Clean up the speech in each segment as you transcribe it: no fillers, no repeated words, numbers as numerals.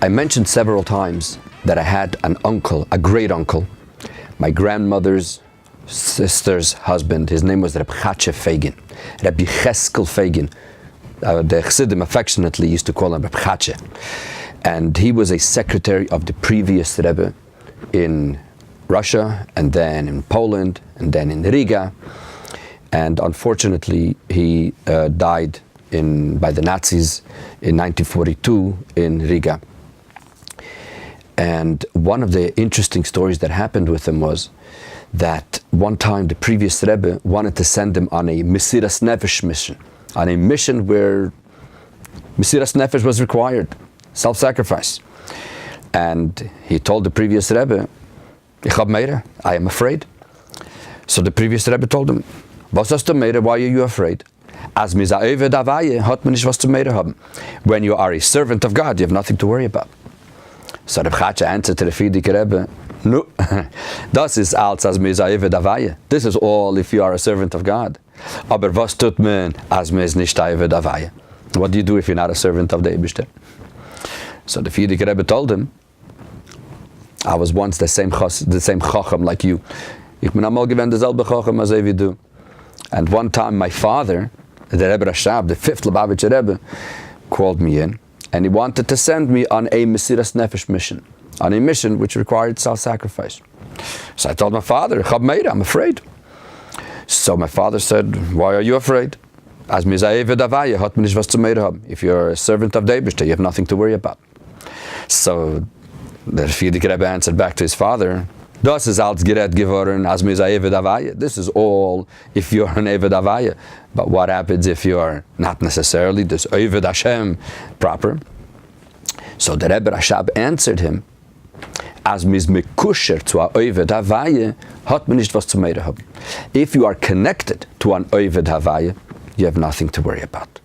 I mentioned several times that I had an uncle, a great uncle, my grandmother's sister's husband. His name was Rabbi Fagin, Rabbi Cheskel Fagin. The Chassidim affectionately used to call him Rabbi Chache. And he was a secretary of the previous Rebbe in Russia, and then in Poland, and then in Riga. And unfortunately, he died by the Nazis in 1942 in Riga. And one of the interesting stories that happened with him was that one time the previous Rebbe wanted to send him on a Mesiras Nefesh mission, on a mission where Mesiras Nefesh was required, self-sacrifice. And he told the previous Rebbe, Ich hab meire, I am afraid. So the previous Rebbe told him, Was hast du meire, why are you afraid? As mir sa Eved Avaye, hat man nicht was zu meire haben. When you are a servant of God, you have nothing to worry about. So the Chache answered to the Frierdiker Rebbe, No, das ist als mir sa Eved Avaye. This is all if you are a servant of God. Aber was tut man, as mir is nicht Eved Avaye? What do you do if you're not a servant of the Eibishter? So the Frierdiker Rebbe told him, I was once the same Chacham like you. Ich bin einmal gewesen derselbe Chacham as wie du. And one time my father, the Rebbe Rashab, the fifth Lubavitcher Rebbe, called me in, and he wanted to send me on a Mesiras Nefesh mission, on a mission which required self-sacrifice. So I told my father, I'm afraid. So my father said, why are you afraid? As mir sei Eved Avaye, hat man nicht was zu meire haben. If you're a servant of the Eibishter, you have nothing to worry about. So the Frierdiker Rebbe answered back to his father, Das ist als Gerät geworden, as mir sei Eved Avaye. This is all if you're an Eved Avaye. But what happens if you are not necessarily this Eved Hashem proper? So the Rebbe Rashab answered him, as mis mekusher zu a Eved Avaye, hat man nicht was zu meire haben. If you are connected to an Eved Avaye, you have nothing to worry about.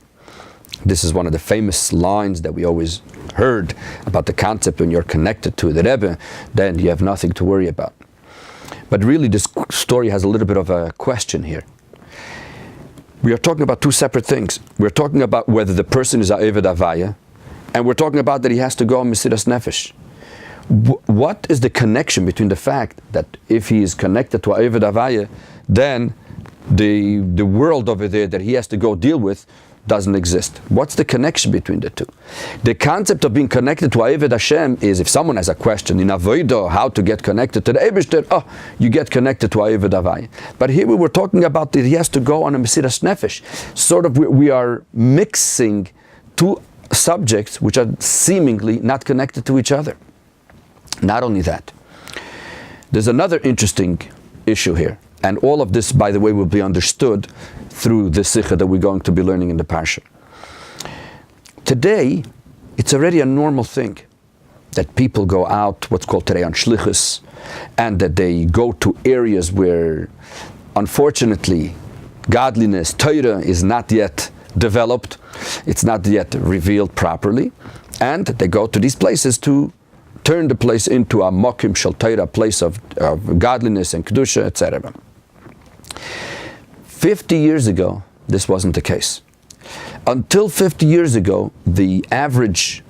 This is one of the famous lines that we always heard about the concept when you're connected to the Rebbe, then you have nothing to worry about. But really this story has a little bit of a question here. We are talking about two separate things. We're talking about whether the person is a Eved Avaye, and we're talking about that he has to go on Mesiras Nefesh. What is the connection between the fact that if he is connected to a Eved Avaye, then the world over there that he has to go deal with doesn't exist? What's the connection between the two? The concept of being connected to Eved Hashem is if someone has a question in Avodah, how to get connected to the Eibishter, you get connected to Eved Avaye. But here we were talking about that he has to go on a Mesiras Nefesh. Sort of we are mixing two subjects which are seemingly not connected to each other. Not only that, there's another interesting issue here. And all of this, by the way, will be understood through the Sikha that we're going to be learning in the Parsha. Today, it's already a normal thing that people go out, what's called today on Shlichus, and that they go to areas where, unfortunately, godliness, Torah, is not yet developed, it's not yet revealed properly, and they go to these places to turn the place into a Mokim Shel Torah, place of godliness and Kedusha, etc. 50 years ago, this wasn't the case. Until 50 years ago, the average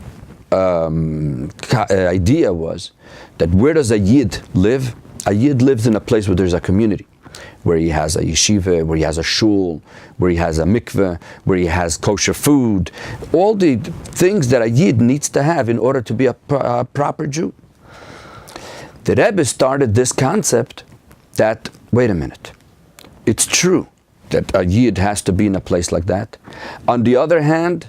idea was that where does a Yid live? A Yid lives in a place where there's a community, where he has a yeshiva, where he has a shul, where he has a mikveh, where he has kosher food, all the things that a Yid needs to have in order to be a proper Jew. The Rebbe started this concept that, wait a minute, it's true that a Yid has to be in a place like that. On the other hand,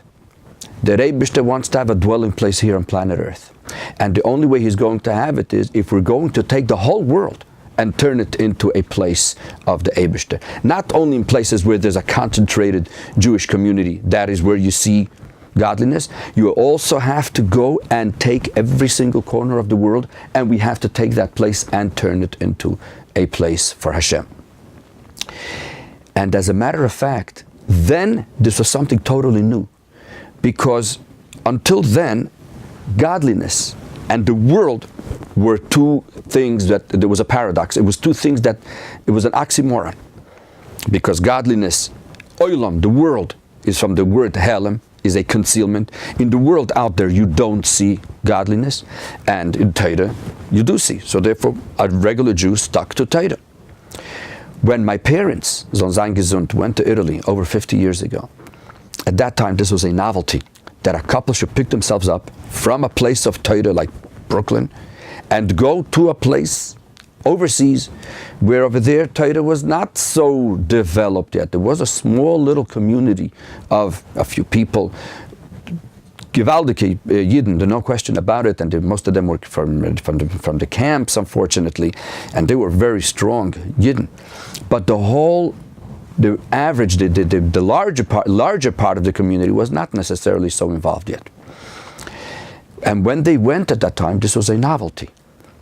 the Eibishter wants to have a dwelling place here on planet Earth. And the only way he's going to have it is if we're going to take the whole world and turn it into a place of the Eibishter. Not only in places where there's a concentrated Jewish community, that is where you see godliness, you also have to go and take every single corner of the world, and we have to take that place and turn it into a place for Hashem. And as a matter of fact, then this was something totally new. Because until then, godliness and the world were two things that, there was a paradox. It was two things that, it was an oxymoron. Because godliness, oilam, the world, is from the word helem, is a concealment. In the world out there, you don't see godliness, and in Torah, you do see. So therefore, a regular Jew stuck to Torah. When my parents, Zon sein gesund, went to Italy over 50 years ago, at that time, this was a novelty, that a couple should pick themselves up from a place of Torah like Brooklyn and go to a place overseas where over there Torah was not so developed yet. There was a small little community of a few people, Gewaldige Yidden, there's no question about it, and most of them were from the camps, unfortunately, and they were very strong Yidden. But the larger part of the community was not necessarily so involved yet. And when they went at that time, this was a novelty,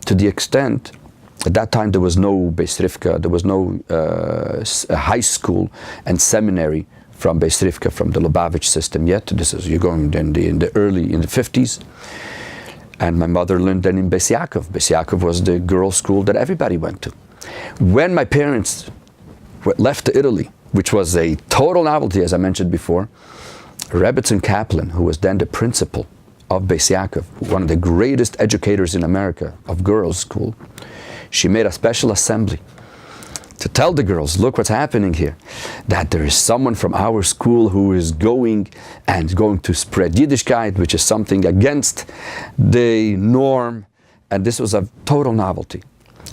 to the extent, at that time there was no Beis Rivka, there was no high school and seminary from Beis Rivka, from the Lubavitch system yet. You're going in the 50s. And my mother learned then in Beis Yaakov. Beis Yaakov was the girls' school that everybody went to. When my parents left to Italy, which was a total novelty, as I mentioned before, Rebbetzin Kaplan, who was then the principal of Beis Yaakov, one of the greatest educators in America of girls' school, she made a special assembly to tell the girls, look what's happening here, that there is someone from our school who is going to spread Yiddishkait, which is something against the norm, and this was a total novelty.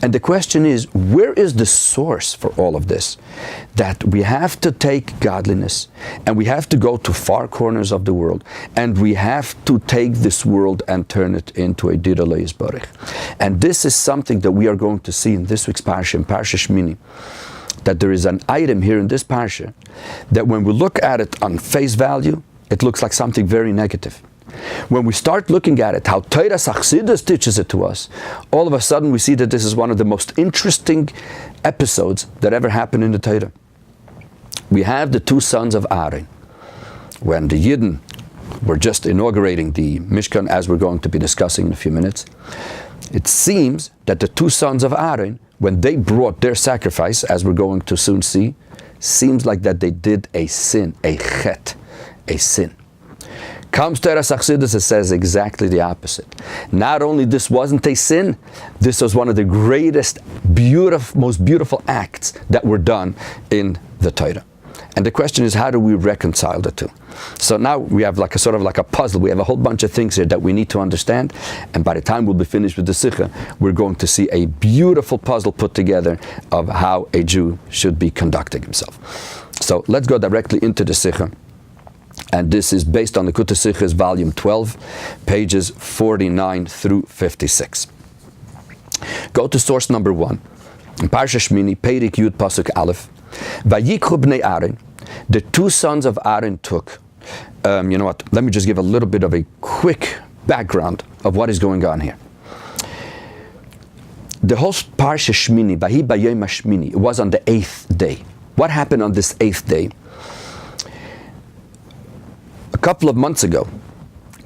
And the question is, where is the source for all of this? That we have to take godliness, and we have to go to far corners of the world, and we have to take this world and turn it into a Diralei Yisbarich. And this is something that we are going to see in this week's Parsha, in Parsha Shmini, that there is an item here in this Parsha, that when we look at it on face value, it looks like something very negative. When we start looking at it, how Torah Chassidus teaches it to us, all of a sudden we see that this is one of the most interesting episodes that ever happened in the Torah. We have the two sons of Aharon. When the Yidden were just inaugurating the Mishkan, as we're going to be discussing in a few minutes, it seems that the two sons of Aharon, when they brought their sacrifice, as we're going to soon see, seems like that they did a sin, a chet, a sin. Comes Torah Chassidus, it says exactly the opposite. Not only this wasn't a sin, this was one of the greatest, most beautiful acts that were done in the Torah. And the question is, how do we reconcile the two? So now we have like a sort of like a puzzle. We have a whole bunch of things here that we need to understand. And by the time we'll be finished with the Sikha, we're going to see a beautiful puzzle put together of how a Jew should be conducting himself. So let's go directly into the Sikha. And this is based on the Likutei Sichos, volume 12, pages 49 through 56. Go to source number 1. In Parsha Shmini, Peirik Yud Pasuk Aleph, Vayikhu bnei Aharon, the two sons of Aharon took. You know what? Let me just give a little bit of a quick background of what is going on here. The whole Parsha Shmini, Vahi Bayom Shmini, it was on the 8th day. What happened on this 8th day? A couple of months ago,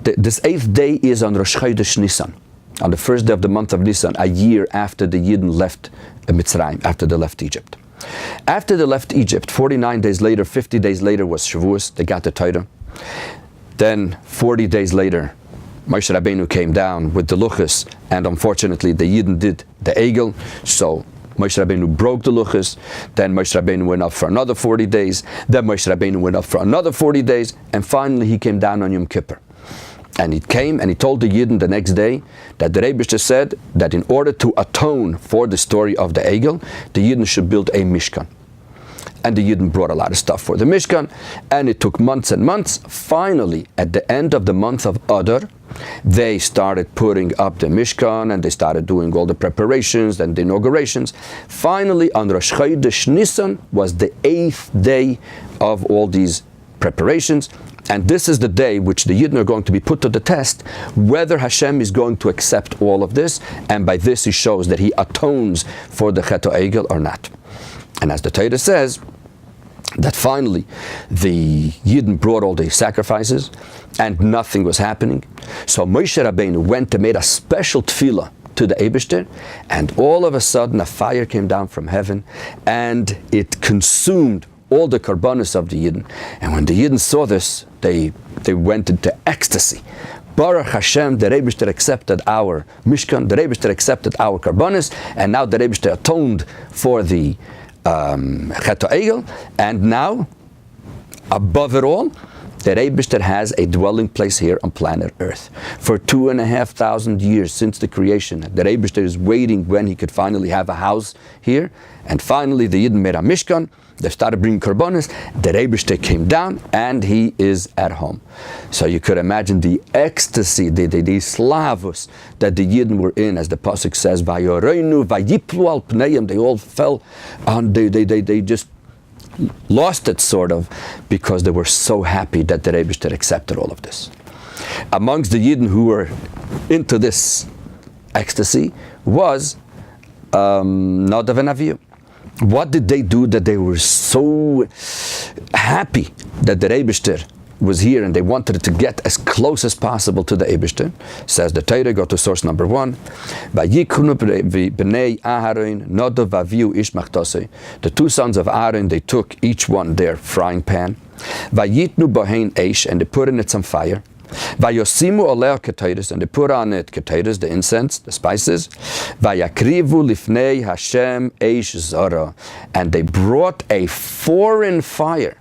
this 8th day is on Rosh Chodesh Nisan, on the first day of the month of Nisan, a year after the Yidden left Mitzrayim, after they left Egypt. After they left Egypt, 49 days later, 50 days later was Shavuos, they got the Torah. Then 40 days later, Moshe Rabeinu came down with the Luchos, and unfortunately the Yidden did the Egel, so Moshe Rabeinu broke the Luchos, then Moshe Rabeinu went up for another 40 days, then Moshe Rabeinu went up for another 40 days, and finally he came down on Yom Kippur. And he came and he told the Yidden the next day that the Rebbe said that in order to atone for the story of the Egel, the Yidden should build a Mishkan. And the Yidden brought a lot of stuff for the Mishkan, and it took months and months. Finally, at the end of the month of Adar, they started putting up the Mishkan, and they started doing all the preparations and the inaugurations. Finally, on Rosh Chodesh Nisan was the 8th day of all these preparations. And this is the day which the Yidden are going to be put to the test, whether Hashem is going to accept all of this, and by this he shows that he atones for the Chet Egel or not. And as the Torah says, that finally the Yidden brought all the sacrifices and nothing was happening. So Moshe Rabeinu went and made a special tefillah to the Eibishter, and all of a sudden a fire came down from heaven and it consumed all the karbanos of the Yidden. And when the Yidden saw this, they went into ecstasy. Baruch Hashem, the Rebbe accepted our Mishkan, the Rebbe accepted our karbanos, and now the Rebbe atoned for the Chet HaEgel, and now, above it all, the Rebbe has a dwelling place here on planet Earth. For 2,500 years since the creation, the Rebbe is waiting when he could finally have a house here, and finally the Yidden made a Mishkan. They started bringing karbonis. The Rebbe came down, and he is at home. So you could imagine the ecstasy, the slavus that the Yidden were in, as the pasuk says, "Vayoreinu vayiplu al pneim." They all fell on. They just lost it, sort of, because they were so happy that the Rebbe accepted all of this. Amongst the Yidden who were into this ecstasy was Nodov and Avihu. What did they do that they were so happy that the Rebbe was here, and they wanted to get as close as possible to the Eibishter? Says the Torah, go to source number 1. B'nei Aharon, Nodov Avihu ish machtosei. The two sons of Aaron, they took each one their frying pan. Vayitnu bohein eish, and they put in it some fire. Vayosimu oleh keteiros, and they put on it keteiros, the incense, the spices. Vayakrivu lifnei Hashem eish zara, and they brought a foreign fire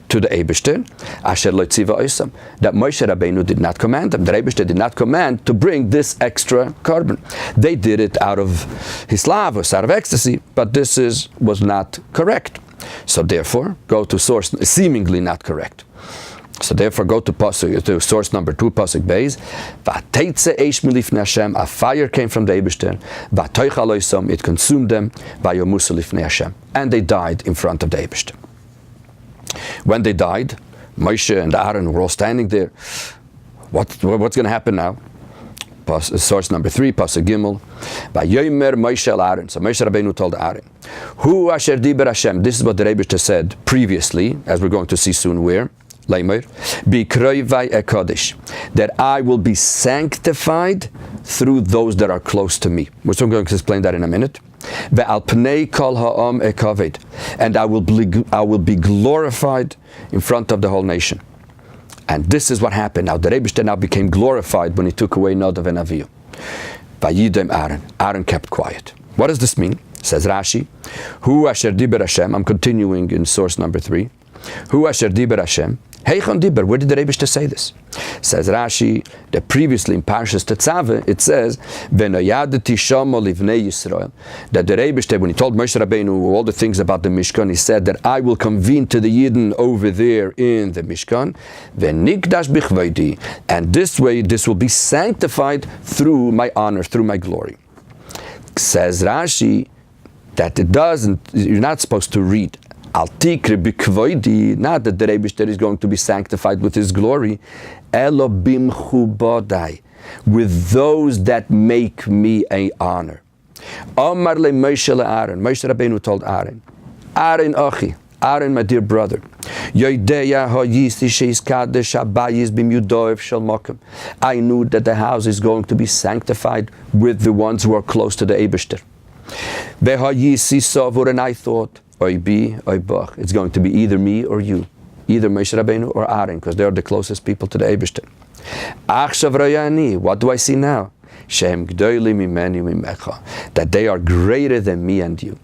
to the Eibishter, asher lo tziva oisam, that Moshe Rabeinu did not command them. The Eibishter did not command to bring this extra carbon. They did it out of hislavus, out of ecstasy, but this was not correct. So therefore, go to source, seemingly not correct. So therefore, go to source number 2, pasuk beis. V'ateitze eish milifnei Hashem, a fire came from the Eibishter. V'atoichal oisam, it consumed them. V'yomusu lifnei Hashem, and they died in front of the Eibishter. When they died, Moshe and Aharon were all standing there. What's going to happen now? Source number 3, pasuk gimel. Vayomer Moshe el Aharon. So Moshe Rabeinu told Aharon, "Hu asher diber Hashem." This is what the Rebbe said previously, as we're going to see soon. Where? Leimer, Bikroivai ekodesh, that I will be sanctified through those that are close to me. We're still going to explain that in a minute. Ve'al pnei kol ha'am ekaved, and I will be glorified in front of the whole nation. And this is what happened. Now the Rebbe now became glorified when he took away Nodov and Avihu. Vayidem Aaron. Aaron kept quiet. What does this mean? Says Rashi, Hu asher diber Hashem. I'm continuing in source number 3. Hu asher diber Hashem. Heichon diber. Where did the Rebbe say this? Says Rashi, that previously in Parshas Tetzaveh, it says, V'noyadeti shamo livnei Yisrael, that the Rebbe, when he told Moshe Rabeinu all the things about the Mishkan, he said that I will convene to the Yidden over there in the Mishkan, V'nikdash bichvaydi, and this way, this will be sanctified through my honor, through my glory. Says Rashi, that it doesn't, you're not supposed to read Al tikre b'kvoidi, not that the Rebbe is going to be sanctified with his glory, elo bimchubodai, with those that make me a honor. Omar le Moshe le'Aaron, Moshe Rabeinu told Aaron, Aaron achi, Aaron my dear brother, Yodeya ha'yisi sheis kadesh habayis b'myudoev shel mokem. I knew that the house is going to be sanctified with the ones who are close to the Eibishter. Ve'ha'yisi savur, and I thought, it's going to be either me or you, either Moshe Rabeinu or Aaron, because they are the closest people to the Eibishter. What do I see now? That they are greater than me and you.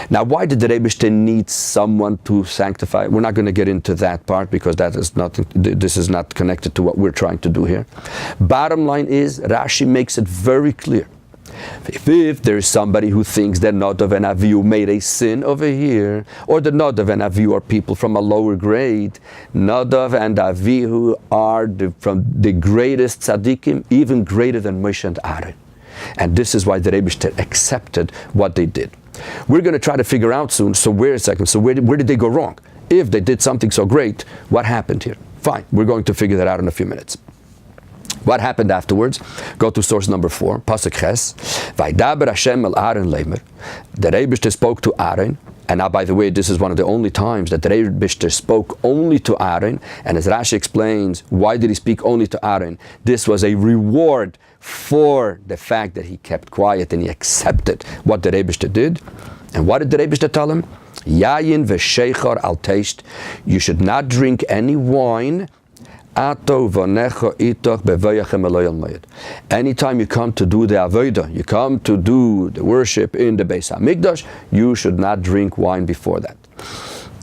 Now, why did the Rebbe need someone to sanctify? We're not going to get into that part because that is nothing. This is not connected to what we're trying to do here. Bottom line is, Rashi makes it very clear. If there is somebody who thinks that Nodov and Avihu made a sin over here, or that Nodov and Avihu are people from a lower grade, Nodov and Avihu are from the greatest tzaddikim, even greater than Moshe and Aharon. And this is why the Rebbe accepted what they did. We're going to try to figure out soon, so where did they go wrong? If they did something so great, what happened here? Fine, we're going to figure that out in a few minutes. What happened afterwards? Go to source number 4, pasuk ches. Vaydaber Hashem el Aaron leimer. The Rebbe spoke to Aaron, and now, by the way, this is one of the only times that the Rebbe spoke only to Aaron. And as Rashi explains, why did he speak only to Aaron? This was a reward for the fact that he kept quiet and he accepted what the Rebbe did. And what did the Rebbe tell him? Yayin v'sheichar al teist. You should not drink any wine. Anytime you come to do the avodah, you come to do the worship in the Beis HaMikdash, you should not drink wine before that.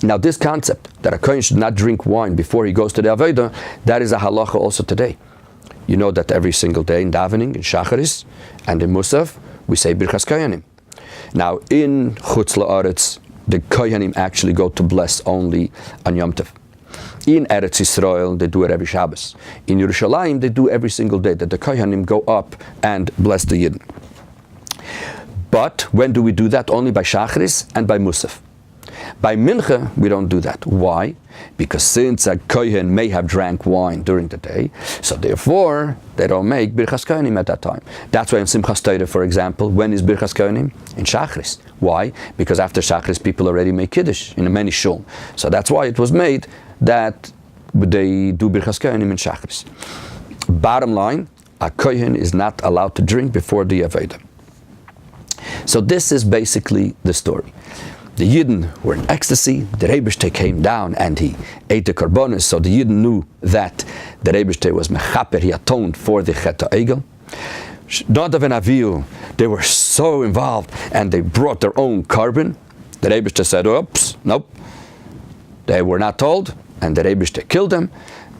Now this concept that a kohen should not drink wine before he goes to the avodah, that is a halacha also today. You know that every single day in davening, in shacharis, and in musaf, we say birchas kohanim. Now in chutz la'aretz, the kohanim actually go to bless only on Yom Tov. In Eretz Yisrael, they do it every Shabbos. In Yerushalayim, they do every single day that the Kohanim go up and bless the Yidden. But when do we do that? Only by Shacharis and by Musaf. By Mincha, we don't do that. Why? Because since a Kohen may have drank wine during the day, so therefore, they don't make Birchas Kohanim at that time. That's why in Simchas Torah, for example, when is Birchas Kohanim? In Shacharis. Why? Because after Shacharis, people already make Kiddush in many shul. So that's why it was made that they do Birchas Kohanim in Shacharis. Bottom line, a Kohen is not allowed to drink before the Avodah. So this is basically the story. The Yidden were in ecstasy, the Rebbeinu came down and he ate the karbonis, so the Yidden knew that the Rebbeinu was mechaper, he atoned for the Chet HaEgel. Nodov and Avihu, they were so involved and they brought their own carbon. The Rebbeinu said, oops, nope. They were not told, and the Rebbeinu killed them.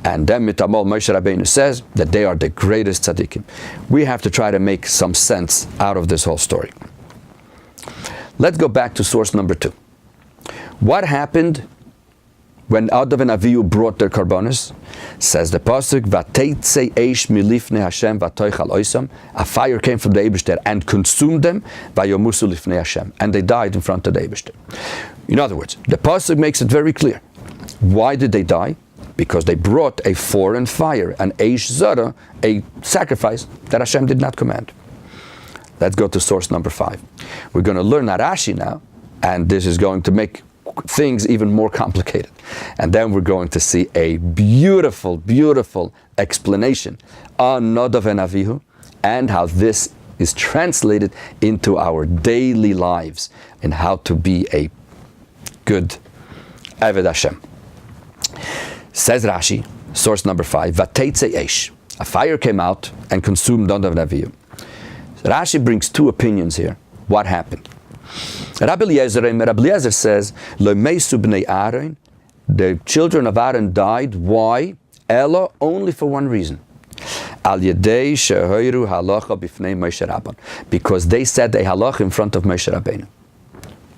And then Mitamol Moshe Rabeinu says that they are the greatest tzaddikim. We have to try to make some sense out of this whole story. Let's go back to source number 2. What happened when Nodov and Avihu brought their karbonis? Says the pasuk, "Vateitze eish milifnei Hashem vatoichal oisam." A fire came from the Eibishter and consumed them. Vayomusu lifnei Hashem, and they died in front of the Eibishter. In other words, the pasuk makes it very clear. Why did they die? Because they brought a foreign fire, an eish zara, a sacrifice that Hashem did not command. Let's go to source number 5. We're going to learn Rashi now, and this is going to make things even more complicated. And then we're going to see a beautiful, beautiful explanation on Nodov and Avihu and how this is translated into our daily lives and how to be a good Eved Hashem. Says Rashi, source number 5, Vateitze eish. A fire came out and consumed Nodov and Avihu. So Rashi brings 2 opinions here. What happened? Rabbi Eliezer says, Lo meisu bnei Aharon, the children of Aaron died. Why? Elo, only for one reason. Al yedei shehoiru halacha bifnei Moshe Rabeinu, because they said a halacha in front of Moshe Rabeinu.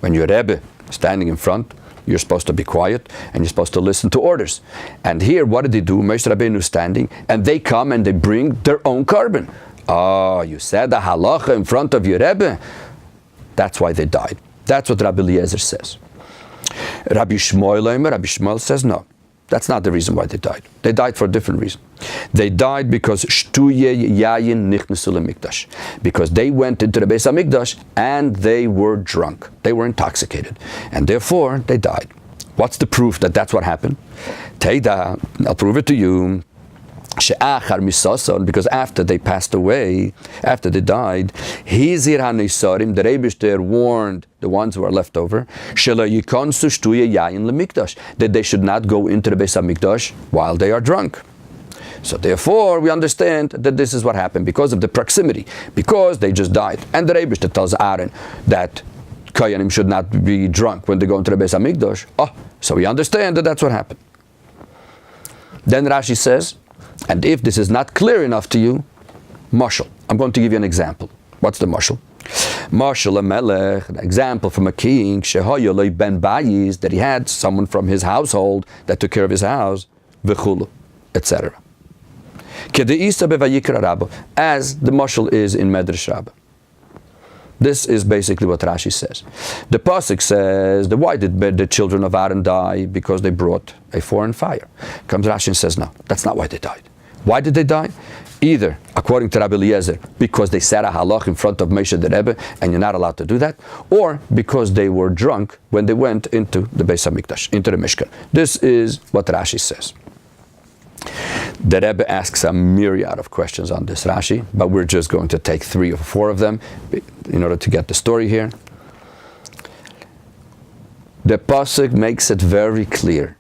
When your Rebbe is standing in front, you're supposed to be quiet and you're supposed to listen to orders. And here, what did they do? Moshe Rabeinu is standing, and they come and they bring their own carbon. Oh, you said a halacha in front of your Rebbe? That's why they died. That's what Rabbi Eliezer says. Rabbi Shmuel says no. That's not the reason why they died. They died for a different reason. They died because shtuye yayin nichnesu lemikdash. Because they went into the Beis HaMikdash and they were drunk. They were intoxicated. And therefore, they died. What's the proof that that's what happened? Teida, I'll prove it to you. Because after they passed away, after they died, Hizir HaNisarim, the Rebbeinu warned the ones who are left over, that they should not go into the Beis HaMikdash while they are drunk. So therefore, we understand that this is what happened because of the proximity, because they just died. And the Rebbeinu tells Aaron that Kohanim should not be drunk when they go into the Beis HaMikdash. Oh, so we understand that that's what happened. Then Rashi says, and if this is not clear enough to you, mashal. I'm going to give you an example. What's the mashal? Mashal a melech, an example from a king, shehoyoloi ben bayis, that he had someone from his household that took care of his house, v'chulu, etc. Kedeisa bevayikra Rabba, as the mashal is in Medrash Rabbah. This is basically what Rashi says. The pasuk says, why did the children of Aaron die? Because they brought a foreign fire. Comes Rashi and says, no, that's not why they died. Why did they die? Either, according to Rabbi Eliezer, because they said a halach in front of Moshe the Rebbe, and you're not allowed to do that, or because they were drunk when they went into the Beis HaMikdash, into the Mishkan. This is what Rashi says. The Rebbe asks a myriad of questions on this Rashi, but we're just going to take 3 or 4 of them in order to get the story here. the pasuk makes it very clear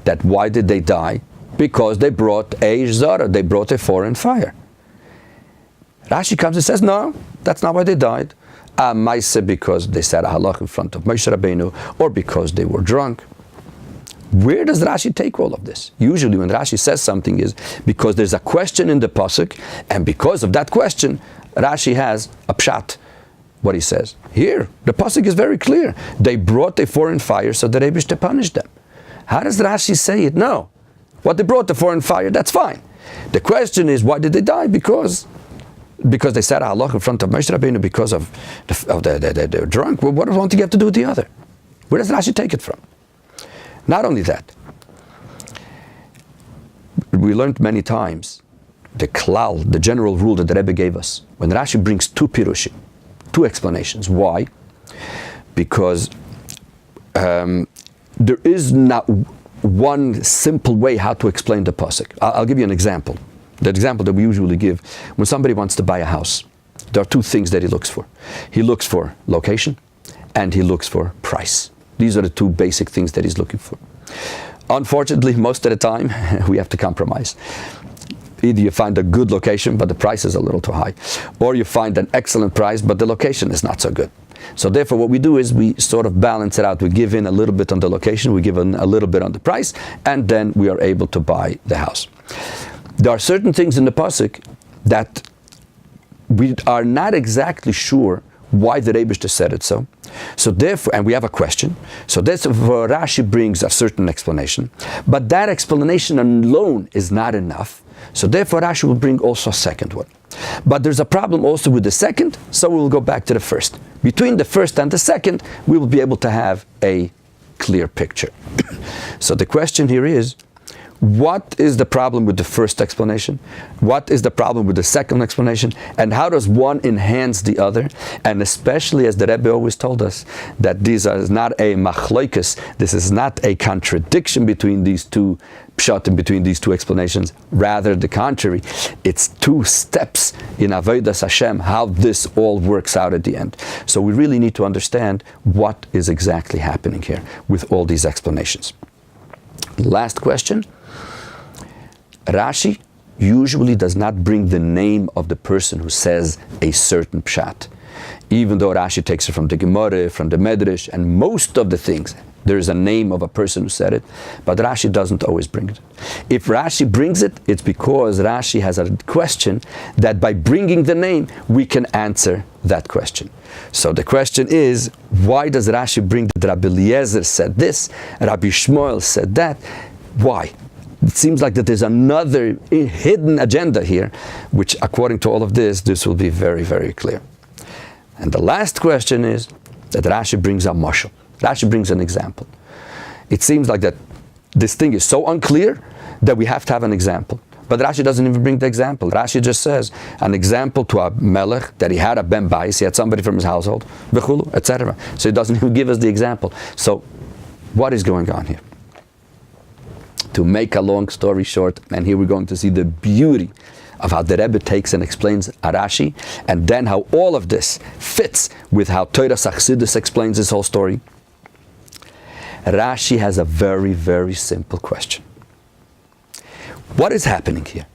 that why did they die? Because they brought a zara, they brought a foreign fire. Rashi comes and says, no, that's not why they died. Maise because they said a halach in front of Moshe Rabeinu, or because they were drunk. Where does Rashi take all of this? Usually when Rashi says something is because there's a question in the pasuk, and because of that question, Rashi has a pshat. What he says here, the pasuk is very clear. They brought a foreign fire so that Eibishter punished them. How does Rashi say it? No, what they brought the foreign fire, that's fine. The question is, why did they die? Because they said halach in front of Moshe Rabeinu because of they're drunk. Well, what does one thing have to do with the other? Where does Rashi take it from? Not only that, we learned many times the klal, the general rule that the Rebbe gave us. When Rashi brings two pirushim, two explanations. Why? Because there is not one simple way how to explain the pasuk. I'll give you an example. The example that we usually give when somebody wants to buy a house. There are two things that he looks for. He looks for location and he looks for price. These are the two basic things that he's looking for. Unfortunately, most of the time, we have to compromise. Either you find a good location, but the price is a little too high, or you find an excellent price, but the location is not so good. So therefore, what we do is we sort of balance it out. We give in a little bit on the location, we give in a little bit on the price, and then we are able to buy the house. There are certain things in the pasuk that we are not exactly sure why the Eibishter said it so. So therefore, and we have a question. So therefore, Rashi brings a certain explanation, but that explanation alone is not enough. So therefore, Rashi will bring also a second one. But there's a problem also with the second, so we will go back to the first. Between the first and the second, we will be able to have a clear picture. So the question here is, what is the problem with the first explanation? What is the problem with the second explanation? And how does one enhance the other? And especially, as the Rebbe always told us, that these are not a machloikes, this is not a contradiction between these two pshatim, between these two explanations. Rather, the contrary. It's two steps in Avodas Hashem, how this all works out at the end. So we really need to understand what is exactly happening here with all these explanations. Last question. Rashi usually does not bring the name of the person who says a certain pshat. Even though Rashi takes it from the Gemara, from the Medrash, and most of the things, there is a name of a person who said it, but Rashi doesn't always bring it. If Rashi brings it, it's because Rashi has a question that by bringing the name, we can answer that question. So the question is, why does Rashi bring that Rabbi Eliezer said this, Rabbi Shmuel said that? Why? It seems like that there's another hidden agenda here, which according to all of this will be very, very clear. And the last question is that Rashi brings a mashal. Rashi brings an example. It seems like that this thing is so unclear that we have to have an example. But Rashi doesn't even bring the example. Rashi just says an example to a melech, that he had a ben bais, he had somebody from his household, etc. So he doesn't even give us the example. So what is going on here? To make a long story short, and here we're going to see the beauty of how the Rebbe takes and explains Rashi, and then how all of this fits with how Torah Chassidus explains this whole story. Rashi has a very, very simple question. What is happening here?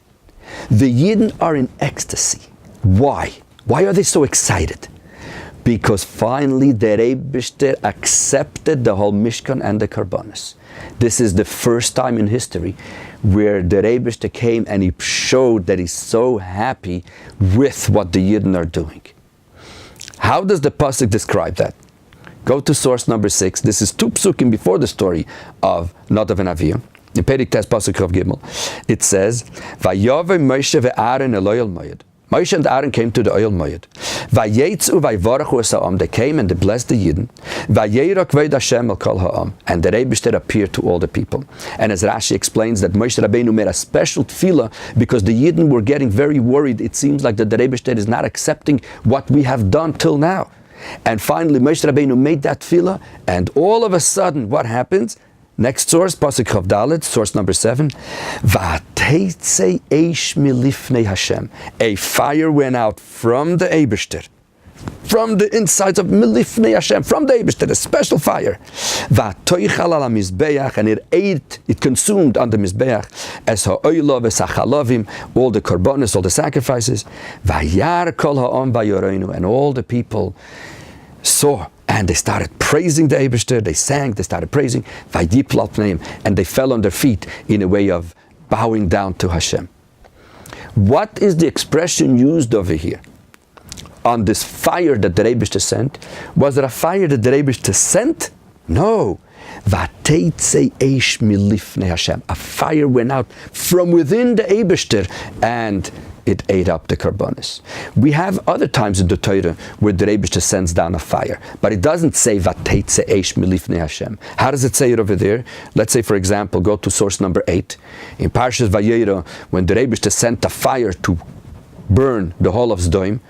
The Yidden are in ecstasy. Why? Why are they so excited? Because finally the Eibishter accepted the whole Mishkan and the Karbanos. This is the first time in history where the Eibishter came and he showed that he's so happy with what the Yidden are doing. How does the pasuk describe that? Go to source number 6. This is 2 psukim before the story of Nodov and Avihu. In Perik Tes pasuk of Gimel, it says, "Vayove Moshe ve'Aharon el Oyel Moed." Moshe and Aharon came to the Oyel Moed. Vayetzu vayvorachu es ha'am. They came and they blessed the Yidden. Vayera kvod Hashem al kol ha'am. And the Eibishter appeared to all the people. And as Rashi explains, that Moshe Rabeinu made a special tefillah because the Yidden were getting very worried. It seems like that the Eibishter is not accepting what we have done till now. And finally, Moshe Rabeinu made that tefillah, and all of a sudden, what happens? Next source, pasuk Chav Dalet, source number 7. Va'teitze eish milifnei Hashem. A fire went out from the Eibishter, from the insides of Milifnei Hashem, from the Eibishter, a special fire. Va'toichal ala mizbeach, and it ate, it consumed on the mizbeach, as ha'oilov, as ha'chalavim, all the korbanos, all the sacrifices. Va'yar kol ha'am va'yorenu, and all the people saw, and they started praising the Eibishter, they sang, they started praising, va'yiplat pneim, and they fell on their feet in a way of bowing down to Hashem. What is the expression used over here? On this fire that the Eibishter sent, was it a fire that the Eibishter sent? No. Vateitze eish milifnei Hashem. A fire went out from within the Eibishter and it ate up the karbonis. We have other times in the Torah where the Eibishter sends down a fire, but it doesn't say Vateitze eish milifnei Hashem. How does it say it over there? Let's say, for example, go to source number 8. In Parshas Vayera, when the Eibishter sent a fire to burn the whole of Sodom,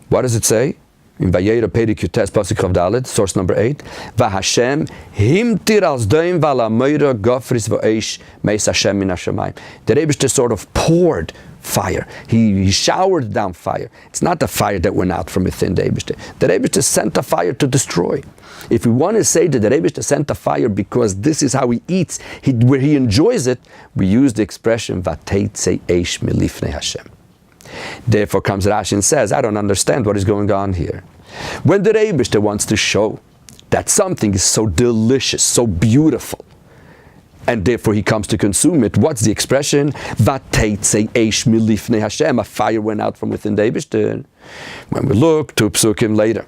what does it say? In Vayera Perik Yutes Pasuk Chav Daled, source number 8. VaHashem himtir al Sodom v'alamoira gofris v'eish meis Hashem min hashamayim. The Eibishter sort of poured fire. He showered down fire. It's not the fire that went out from within the Eibishter. The Eibishter sent a fire to destroy. If we want to say that the Eibishter sent a fire because this is how he eats, where he enjoys it, we use the expression Vateitze eish milifnei Hashem. Therefore comes Rashi and says, I don't understand what is going on here. When the Eibishter wants to show that something is so delicious, so beautiful, and therefore he comes to consume it, what's the expression? Vateitze eish milifnei Hashem. A fire went out from within the Eibishter. When we look to Psukim later,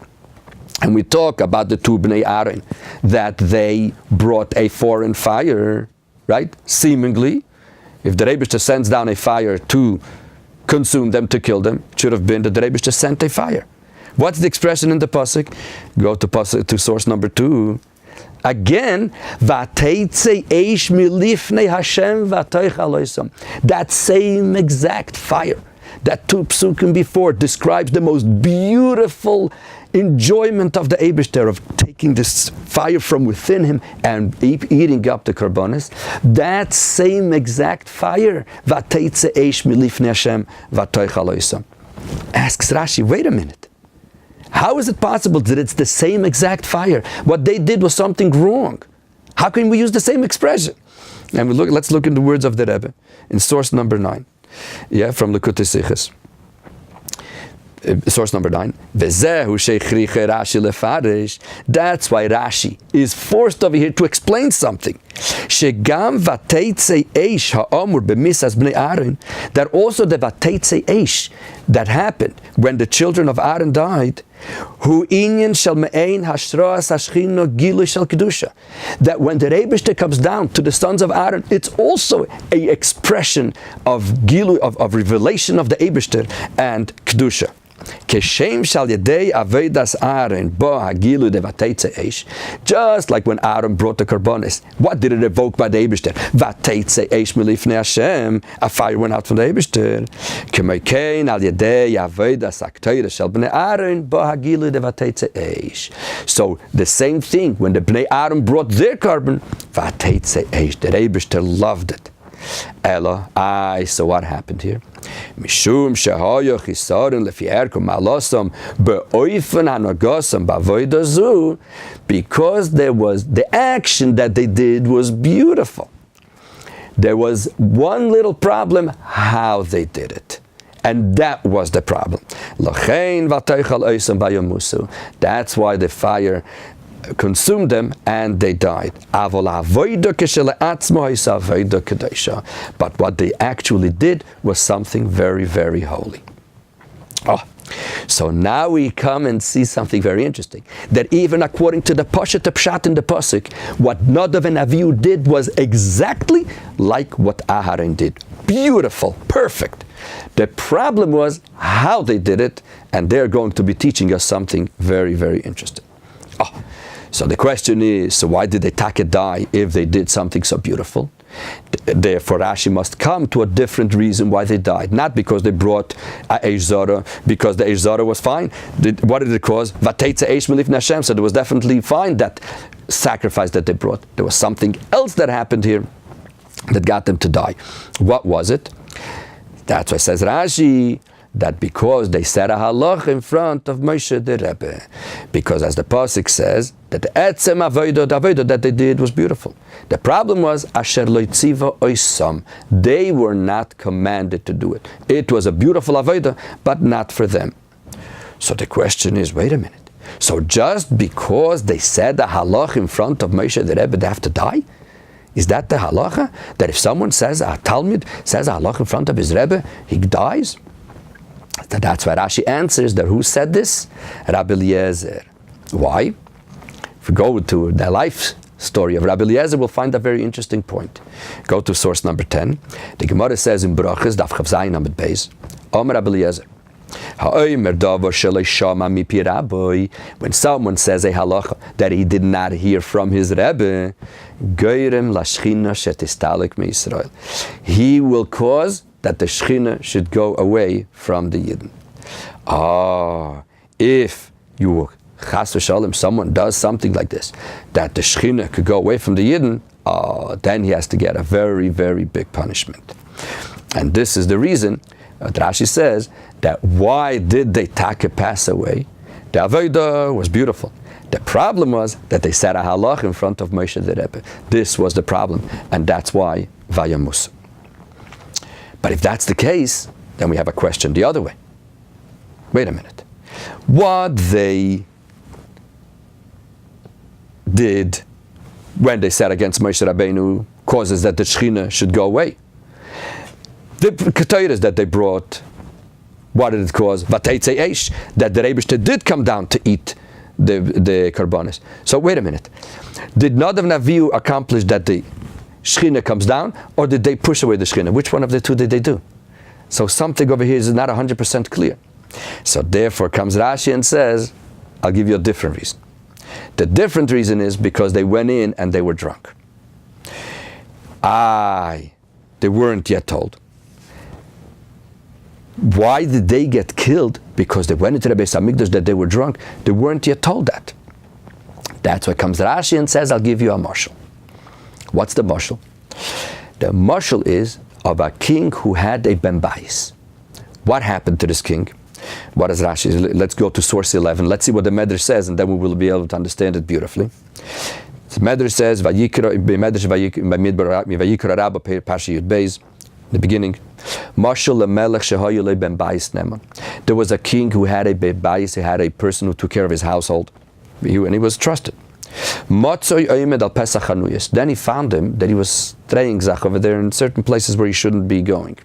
and we talk about the two Bnei Aharon, that they brought a foreign fire, right? Seemingly, if the Eibishter sends down a fire to consume them, to kill them, it should have been that the Eibishter sent a fire. What's the expression in the pasuk? Go to source number 2. Again, Vateitze eish milifnei Hashem v'atoichal oisam. That same exact fire that 2 psukim before describes the most beautiful enjoyment of the Eibishter, of taking this fire from within him and eating up the karbonis. That same exact fire, Vateitze eish milifnei Hashem v'atoichal oisam. Asks Rashi, wait a minute. How is it possible that it's the same exact fire? What they did was something wrong. How can we use the same expression? And let's look in the words of the Rebbe in source number 9. Yeah, from Likutei Sichos. Source number 9. That's why Rashi is forced over here to explain something. That also the Vateitze eish that happened when the children of Aaron died, that when the Eibishter comes down to the sons of Aaron, it's also an expression of gilu, of revelation of the Eibishter and kedusha. Just like when Aaron brought the karbonis, what did it evoke by the Eibishter? Vateitze eish milifnei Hashem. A fire went out from the Eibishter. So the same thing when the Bnei Aaron brought their carbon, Vateitze eish, the Eibishter loved it. Ella, so what happened here? Mishum shehayo chisaron lefi erkom malosam beoifen hanogasam bavoidazu, because there was the action that they did was beautiful. There was one little problem, how they did it. And that was the problem. That's why the fire consumed them and they died. But what they actually did was something very, very holy. So now we come and see something very interesting. That even according to the Pshat in the Pasuk, what Nodov and Avihu did was exactly like what Aharon did. Beautiful, perfect. The problem was how they did it, and they're going to be teaching us something very, very interesting. So the question is, so why did they die if they did something so beautiful? Therefore, Rashi must come to a different reason why they died. Not because they brought a Eish Zara, because the Eish Zara was fine. What did it cause? Vateitze eish milifnei Hashem. So it was definitely fine, that sacrifice that they brought. There was something else that happened here that got them to die. What was it? That's why says Rashi, that because they said a halacha in front of Moshe the Rebbe, because as the pasuk says, that the etzem avodah that they did was beautiful. The problem was asher lo tziva oisam. They were not commanded to do it. It was a beautiful avodah, but not for them. So the question is, wait a minute. So just because they said a halacha in front of Moshe the Rebbe, they have to die? Is that the halacha? That if someone says, a Talmud says a halacha in front of his Rebbe, he dies? That's why Rashi answers that who said this? Rabbi Eliezer. Why? If we go to the life story of Rabbi Eliezer, we'll find a very interesting point. Go to source number 10. The Gemara says in Brachas, Daf Chav Zayin Amud Beis, Omer Rabbi Eliezer. When someone says a halacha that he did not hear from his Rebbe, he will cause that the Shechina should go away from the Yidden. If you, chas v'shalom, someone does something like this, that the Shechina could go away from the Yidden, then he has to get a very, very big punishment. And this is the reason Rashi says that why did they take pass away? The Avodah was beautiful. The problem was that they said a halach in front of Moshe the Rebbe. This was the problem, and that's why Vayamus. But if that's the case, then we have a question the other way. Wait a minute. What they did when they said against Moshe Rabeinu causes that the Shechina should go away. The ketayres that they brought, what did it cause? Vateitze eish, that the Rebbe did come down to eat the karbanis. So wait a minute. Did Nodov and Avihu accomplish that the Shechina comes down, or did they push away the Shechina? Which one of the two did they do? So something over here is not 100% clear. So therefore comes Rashi and says, I'll give you a different reason. The different reason is because they went in and they were drunk. They weren't yet told. Why did they get killed? Because they went into the Beis HaMikdash that they were drunk. They weren't yet told that. That's why comes Rashi and says, I'll give you a mashal. What's the mashal? The mashal is of a king who had a ben bayis. What happened to this king? What does Rashi? Let's go to source 11. Let's see what the Medrash says, and then we will be able to understand it beautifully. The Medrash says, Vayikra Rabba Parsha Yud Beis, the beginning. There was a king who had a ben bayis, he had a person who took care of his household, and he was trusted. Then he found him that he was straying zach over there in certain places where he shouldn't be going.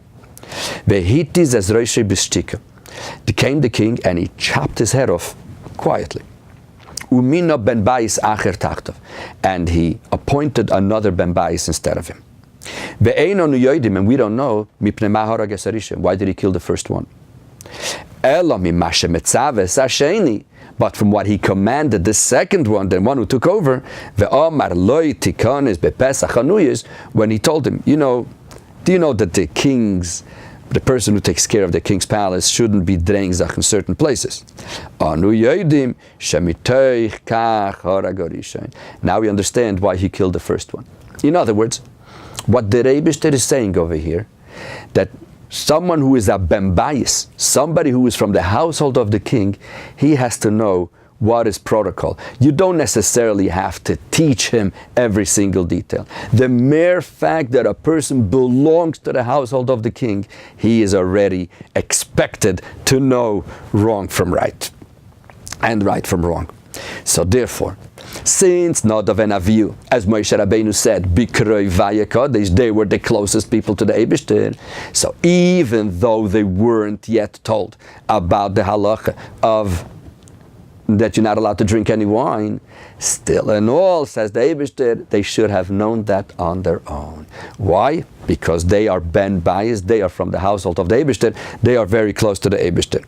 Came the king and he chopped his head off quietly. And he appointed another ben bayis instead of him. And we don't know why did he kill the first one. But from what he commanded the second one, the one who took over, when he told him, do you know that the person who takes care of the king's palace shouldn't be draying zach in certain places? Now we understand why he killed the first one. In other words, what the Rebbe is saying over here, that someone who is a ben bayis, somebody who is from the household of the king, he has to know what is protocol. You don't necessarily have to teach him every single detail. The mere fact that a person belongs to the household of the king, he is already expected to know wrong from right and right from wrong. So therefore, since Nodov and Avihu, as Moshe Rabeinu said, Bikroi Vayakodesh, they were the closest people to the Eibishter. So even though they weren't yet told about the halacha of that you're not allowed to drink any wine, still and all, says the Eibishter, they should have known that on their own. Why? Because they are ben bayis, they are from the household of the Eibishter, they are very close to the Eibishter.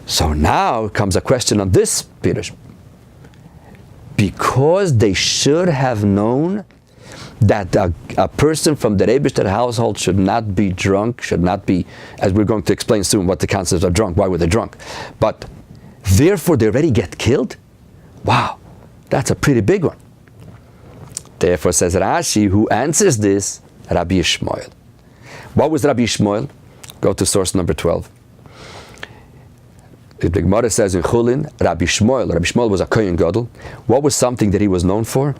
So now comes a question on this, Pirush. Because they should have known that a person from the Eibishter household should not be drunk, should not be, as we're going to explain soon what the concept of drunk, why were they drunk? But therefore they already get killed? Wow, that's a pretty big one. Therefore says Rashi, who answers this, Rabbi Yishmael. What was Rabbi Yishmael? Go to source number 12. The Gemara says in Chulin, Rabbi Shmuel was a Kohen Gadol. What was something that he was known for?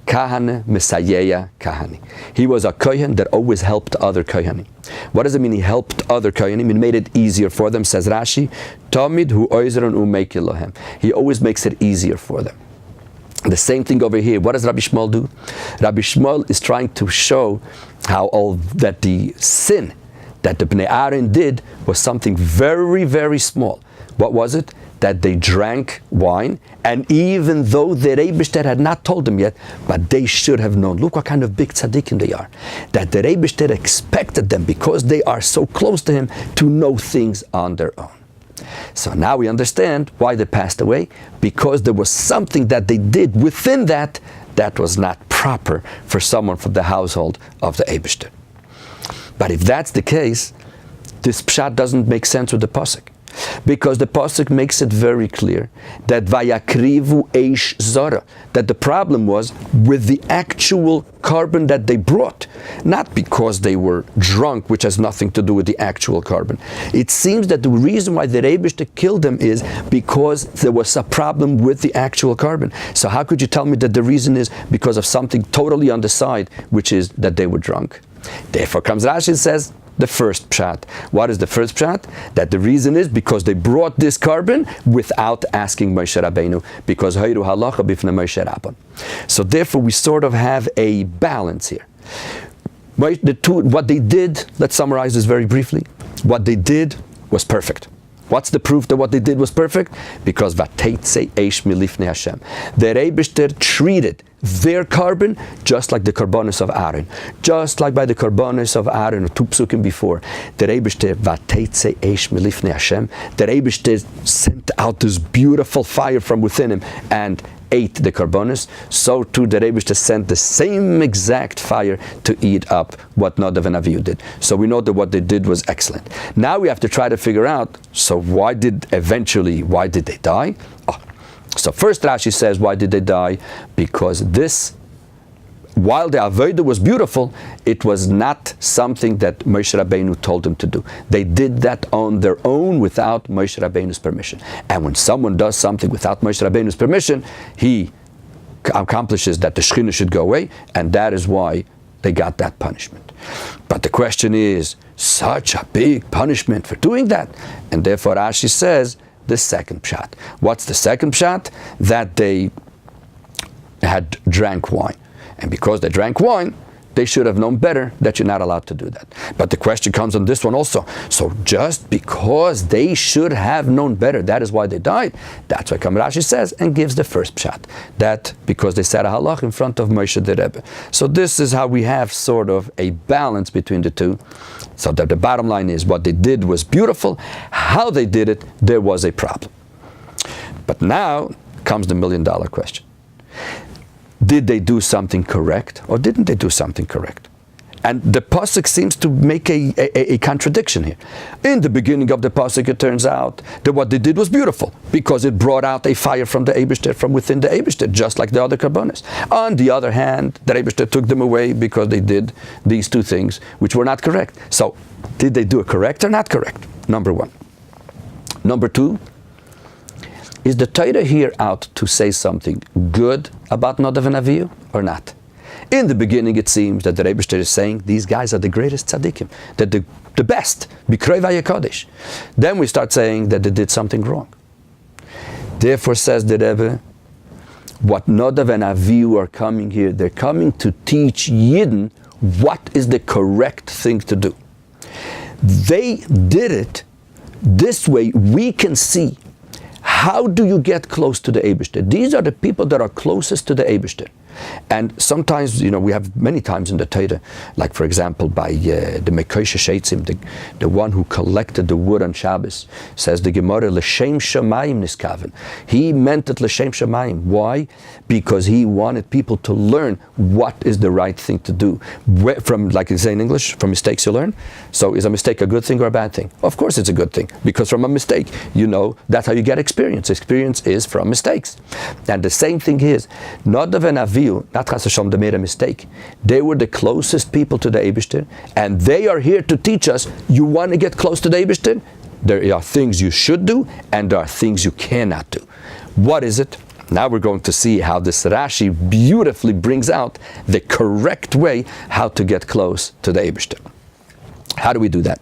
Kahane Mesayeya Kahani. He was a Kohen that always helped other Kohanim. What does it mean he helped other Kohanim? He made it easier for them, says Rashi. Tamid hu oizron umeik lohem. He always makes it easier for them. The same thing over here. What does Rabbi Shmuel do? Rabbi Shmuel is trying to show how that the sin that the Bnei Aaron did was something very, very small. What was it? That they drank wine, and even though the Eibishter had not told them yet, but they should have known. Look what kind of big tzaddikim they are. That the Eibishter expected them, because they are so close to him, to know things on their own. So now we understand why they passed away, because there was something that they did within that was not proper for someone from the household of the Eibishter. But if that's the case, this pshat doesn't make sense with the pasuk, because the pasuk makes it very clear that vayakrivu eish zara, that the problem was with the actual carbon that they brought, not because they were drunk, which has nothing to do with the actual carbon. It seems that the reason why the Eibishter killed them is because there was a problem with the actual carbon. So how could you tell me that the reason is because of something totally on the side, which is that they were drunk? Therefore comes Rashi and says the first pshat. What is the first pshat? That the reason is because they brought this carbon without asking Moshe Rabeinu, because hayru halacha bifnei Moshe Rabbon. So therefore we sort of have a balance here. What they did, let's summarize this very briefly. What they did was perfect. What's the proof that what they did was perfect? Because vateitze eish milifnei Hashem. The Eibishter treated their carbon just like the karbonis of Aaron. Just like by the karbonis of Aaron, two psukim before. The Eibishter vateitze eish milifnei Hashem. The Eibishter sent out this beautiful fire from within him and ate the karbonis. So too the Eibishter sent the same exact fire to eat up what Nodov and Avihu did. So we know that what they did was excellent. Now we have to try to figure out, so why did they die? So first Rashi says, why did they die? Because while the Avodah was beautiful, it was not something that Moshe Rabeinu told them to do. They did that on their own without Moshe Rabeinu's permission. And when someone does something without Moshe Rabeinu's permission, he accomplishes that the Shechina should go away, and that is why they got that punishment. But the question is, such a big punishment for doing that? And therefore Rashi says, the second pshat. What's the second pshat? That they had drank wine. And because they drank wine, they should have known better that you're not allowed to do that. But the question comes on this one also. So just because they should have known better, that is why they died. That's why Rashi says and gives the first pshat. That because they said a halach in front of Moshe the Rebbe. So this is how we have sort of a balance between the two. So that the bottom line is what they did was beautiful. How they did it, there was a problem. But now comes the $1 million question. Did they do something correct or didn't they do something correct? And the pasuk seems to make a contradiction here. In the beginning of the pasuk, it turns out that what they did was beautiful because it brought out a fire from the Eibishter, from within the Eibishter, just like the other karbonos. On the other hand, the Eibishter took them away because they did these two things which were not correct. So, did they do it correct or not correct? Number one. Number two, is the Torah here out to say something good about Nodov and Avihu or not? In the beginning, it seems that the Rebbe is saying these guys are the greatest tzaddikim, that the best, Bikrei Vayekodesh. Then we start saying that they did something wrong. Therefore, says the Rebbe, what Nodov and Avihu are coming here, they're coming to teach Yidden what is the correct thing to do. They did it this way. We can see. How do you get close to the Eibishter? These are the people that are closest to the Eibishter. And sometimes, we have many times in the Torah, like for example by the Mekoisha Sheitzim, the one who collected the wood on Shabbos, says the Gemara, L'shem Shamayim niskaven. He meant it L'shem Shamayim. Why? Because he wanted people to learn what is the right thing to do. From, like you say in English, from mistakes you learn. So is a mistake a good thing or a bad thing? Of course it's a good thing, because from a mistake, that's how you get experience. Experience is from mistakes. And the same thing is, Nodov and Avihu, not Chas Hashem, they made a mistake. They were the closest people to the Eibishter, and they are here to teach us, you want to get close to the Eibishter? There are things you should do, and there are things you cannot do. What is it? Now we're going to see how this Rashi beautifully brings out the correct way how to get close to the Eibishter. How do we do that?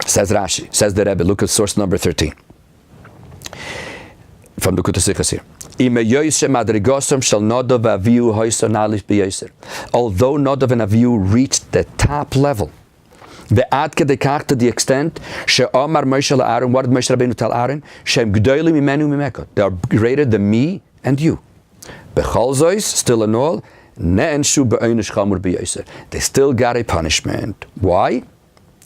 Says Rashi, says the Rebbe, look at source number 13. From the Likutei Sichos here. Although Nodov and Avihu reached the top level, the ad kedekach to the extent she'amar Moshe Aharon, what did Moshe Rabeinu tell Aaron? Shem g'dolim mimenu mimeka. They are greater than me and you. Bechol zois, still in all, ne'enshu be'onish chamur b'yoser. They still got a punishment. Why?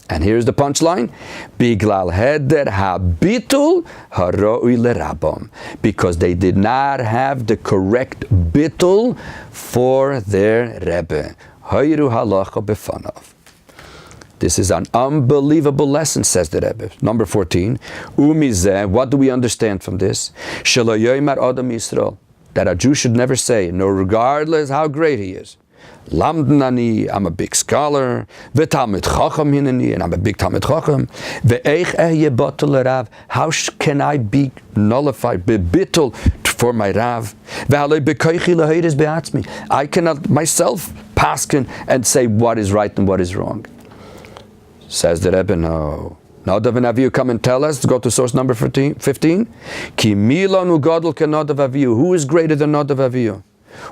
And here's the punchline: Biglal heder habitul haroi lerabam, because they did not have the correct bitul for their Rebbe. Hayru halacha befanav. This is an unbelievable lesson, says the Rebbe. Number 14. Umizeh, what do we understand from this? Shelo yoymar adam Yisrael, that a Jew should never say, no, regardless how great he is, Lamdnani, I'm a big scholar. V'talmid chacham hineni, and I'm a big talmid chacham. Ve'eich ehye botul rav, how can I be nullified, be bittul for my rav? Ve'alei bekoichi laheiris be'atzmi, I cannot myself paskin and say what is right and what is wrong. Says the Rebbe, no. Nodov and Avihu, come and tell us. Go to source number 15. Ki milanu gadol ke Nodov Avihu. Who is greater than Nodov Avihu?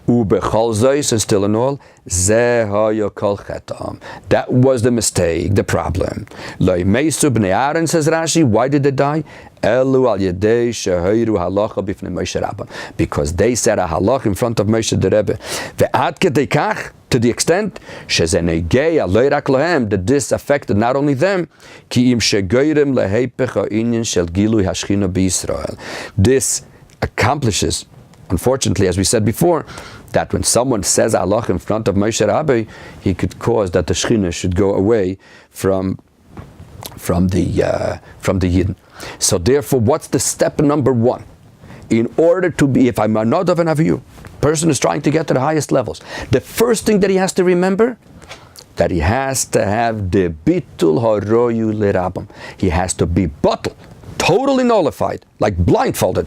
Ubechol zois, and still in all, zeh hayo kol chetam. That was the mistake, the problem. Loi meisu bnei Aharon, says Rashi. Why did they die? Elu al yedei shehayru halacha bifnei Moshe Rabeinu. Because they said a halach in front of Moshe the Rebbe. Ve'ad kedekach, to the extent that this affected not only them, this accomplishes, unfortunately, as we said before, that when someone says Allah in front of Moshe Rabbi, he could cause that the Shechina should go away from the Yidden. So therefore, what's the step number one? In order to be, if I'm a Nodov and Avihu, person is trying to get to the highest levels, the first thing that he has to remember, that he has to have the bitul haroyu lerabam. He has to be botul, totally nullified, like blindfolded